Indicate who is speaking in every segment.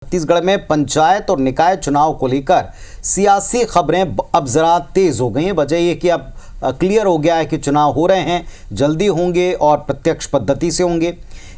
Speaker 1: छत्तीसगढ़ में पंचायत और निकाय चुनाव को लेकर सियासी खबरें अब जरा तेज हो गई हैं। वजह ये कि अब क्लियर हो गया है कि चुनाव हो रहे हैं, जल्दी होंगे और प्रत्यक्ष पद्धति से होंगे।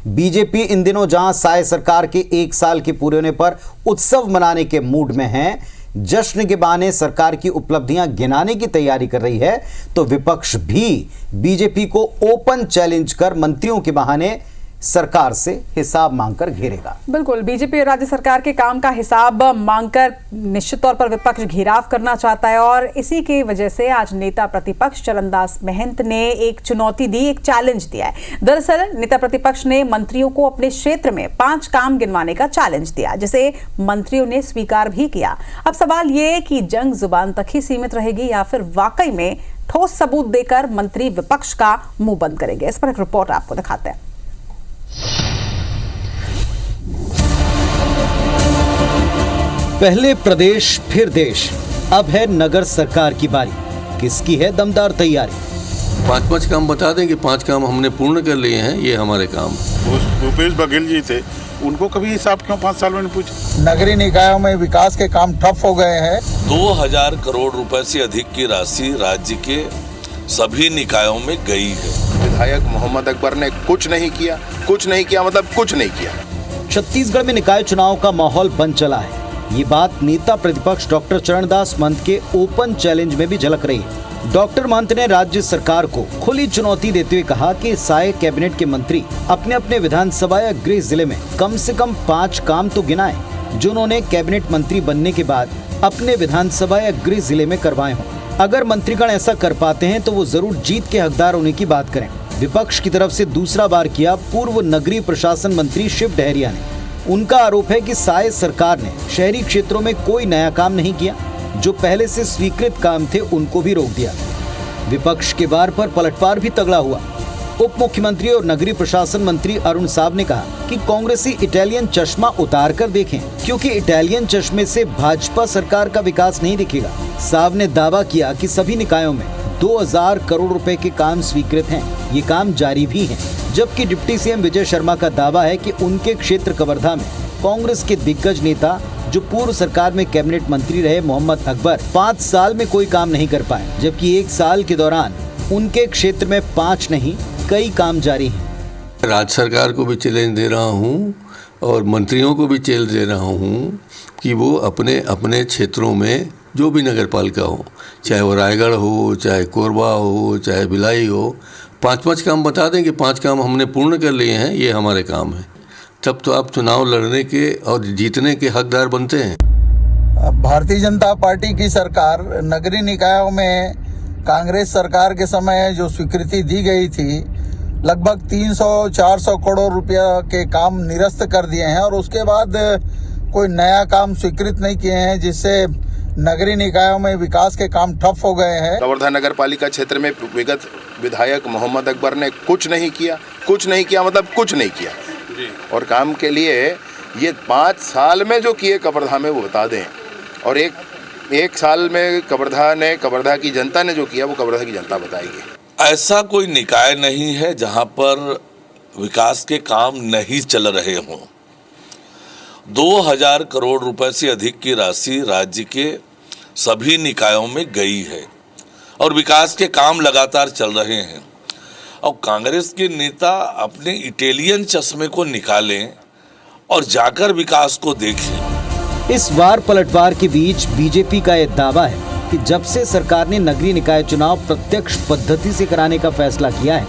Speaker 1: बीजेपी इन दिनों जहां साय सरकार के 1 साल के पूरे होने पर उत्सव मनाने के मूड में है, जश्न के बहाने सरकार की उपलब्धियां गिनाने की तैयारी कर रही है, तो विपक्ष भी बीजेपी को ओपन चैलेंज कर मंत्रियों के बहाने सरकार से हिसाब मांगकर घेरेगा।
Speaker 2: बिल्कुल, बीजेपी और राज्य सरकार के काम का हिसाब मांगकर निश्चित तौर पर विपक्ष घेराव करना चाहता है और इसी की वजह से आज नेता प्रतिपक्ष चरणदास महंत ने एक चुनौती दी, एक चैलेंज दिया है। दरअसल नेता प्रतिपक्ष ने मंत्रियों को अपने क्षेत्र में 5 काम गिनवाने का चैलेंज दिया, जिसे मंत्रियों ने स्वीकार भी किया। अब सवाल ये कि जंग जुबान तक ही सीमित रहेगी या फिर वाकई में ठोस सबूत देकर मंत्री विपक्ष का मुंह बंद करेंगे। इस पर एक रिपोर्ट आपको दिखाते हैं।
Speaker 1: पहले प्रदेश फिर देश, अब है नगर सरकार की बारी। किसकी है दमदार तैयारी?
Speaker 3: 5 काम बता दें कि 5 काम हमने पूर्ण कर लिए हैं, ये हमारे काम।
Speaker 4: भूपेश बघेल जी थे, उनको कभी हिसाब क्यों 5 साल में पूछा?
Speaker 5: नगरीय निकायों में विकास के काम ठप हो गए हैं।
Speaker 6: 2000 करोड़ रुपए से अधिक की राशि राज्य के सभी निकायों में गई है।
Speaker 7: विधायक मोहम्मद अकबर ने कुछ नहीं किया मतलब कुछ नहीं किया।
Speaker 1: छत्तीसगढ़ में निकाय चुनाव का माहौल बन चला है। ये बात नेता प्रतिपक्ष डॉक्टर चरणदास महंत के ओपन चैलेंज में भी झलक रही है। डॉक्टर महंत ने राज्य सरकार को खुली चुनौती देते हुए कहा कि साय कैबिनेट के मंत्री अपने अपने विधानसभा या गृह जिले में कम से कम 5 काम तो गिनाएं, जो उन्होंने कैबिनेट मंत्री बनने के बाद अपने विधानसभा या गृह जिले में करवाए हों। अगर मंत्रीगण ऐसा कर पाते हैं तो वो जरूर जीत के हकदार होने की बात करें। विपक्ष की तरफ से दूसरा बार किया पूर्व नगरीय प्रशासन मंत्री शिव डहरिया ने। उनका आरोप है कि साय सरकार ने शहरी क्षेत्रों में कोई नया काम नहीं किया, जो पहले से स्वीकृत काम थे उनको भी रोक दिया। विपक्ष के वार पर पलटवार भी तगड़ा हुआ। उप मुख्यमंत्री और नगरीय प्रशासन मंत्री अरुण साव ने कहा कि कांग्रेसी इटालियन चश्मा उतार कर देखें, क्योंकि इटालियन चश्मे से भाजपा सरकार का विकास नहीं दिखेगा। साव ने दावा किया कि सभी निकायों में 2000 करोड़ रुपए के काम स्वीकृत हैं, ये काम जारी भी हैं। जबकि डिप्टी सीएम विजय शर्मा का दावा है कि उनके क्षेत्र कवर्धा में कांग्रेस के दिग्गज नेता, जो पूर्व सरकार में कैबिनेट मंत्री रहे मोहम्मद अकबर, 5 साल में कोई काम नहीं कर पाए, जबकि 1 साल के दौरान उनके क्षेत्र में 5 नहीं कई काम जारी हैं।
Speaker 3: राज्य सरकार को भी चैलेंज दे रहा हूँ और मंत्रियों को भी चैलेंज दे रहा हूँ कि वो अपने अपने क्षेत्रों में जो भी नगर पालिका हो, चाहे वो रायगढ़ हो, चाहे कोरबा हो, चाहे भिलाई हो, 5 काम बता दें कि 5 काम हमने पूर्ण कर लिए हैं, ये हमारे काम है। तब तो आप चुनाव लड़ने के और जीतने के हकदार बनते हैं।
Speaker 5: भारतीय जनता पार्टी की सरकार नगरीय निकायों में कांग्रेस सरकार के समय जो स्वीकृति दी गई थी, लगभग 300-400 करोड़ रुपया के काम निरस्त कर दिए हैं और उसके बाद कोई नया काम स्वीकृत नहीं किए हैं, जिससे नगरीय निकायों में विकास के काम ठप हो गए हैं।
Speaker 7: कवर्धा नगर पालिका क्षेत्र में विगत विधायक मोहम्मद अकबर ने कुछ नहीं किया मतलब कुछ नहीं किया। और काम के लिए ये 5 साल में जो किए कवर्धा में वो बता दें, और एक साल में कवर्धा की जनता ने जो किया वो कवर्धा की जनता बताएगी।
Speaker 6: ऐसा कोई निकाय नहीं है जहां पर विकास के काम नहीं चल रहे हों। 2000 करोड़ रुपए से अधिक की राशि राज्य के सभी निकायों में गई है और विकास के काम लगातार चल रहे हैं। और कांग्रेस के नेता अपने इटालियन चश्मे को निकालें और जाकर विकास को देखें।
Speaker 1: इस वार पलटवार के बीच बीजेपी का यह दावा है कि जब से सरकार ने नगरीय निकाय चुनाव प्रत्यक्ष पद्धति से कराने का फैसला किया है,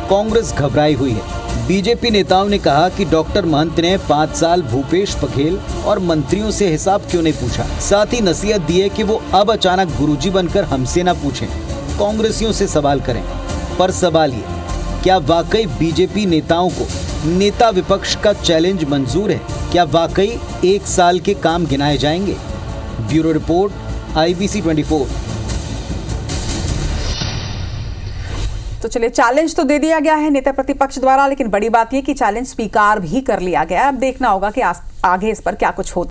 Speaker 1: कांग्रेस घबराई हुई है। बीजेपी नेताओं ने कहा कि डॉक्टर महंत ने 5 साल भूपेश बघेल और मंत्रियों से हिसाब क्यों नहीं पूछा। साथ ही नसीहत दी है कि वो अब अचानक गुरुजी बनकर हमसे ना पूछें, कांग्रेसियों से सवाल करें। पर सवाल ये, क्या वाकई बीजेपी नेताओं को नेता विपक्ष का चैलेंज मंजूर है? क्या वाकई 1 साल के काम गिनाए जाएंगे? Bureau report, IBC 24।
Speaker 2: तो चलिए, चैलेंज तो दे दिया गया है नेता प्रतिपक्ष द्वारा, लेकिन बड़ी बात यह कि चैलेंज स्वीकार भी कर लिया गया है। अब देखना होगा कि आगे इस पर क्या कुछ होता है।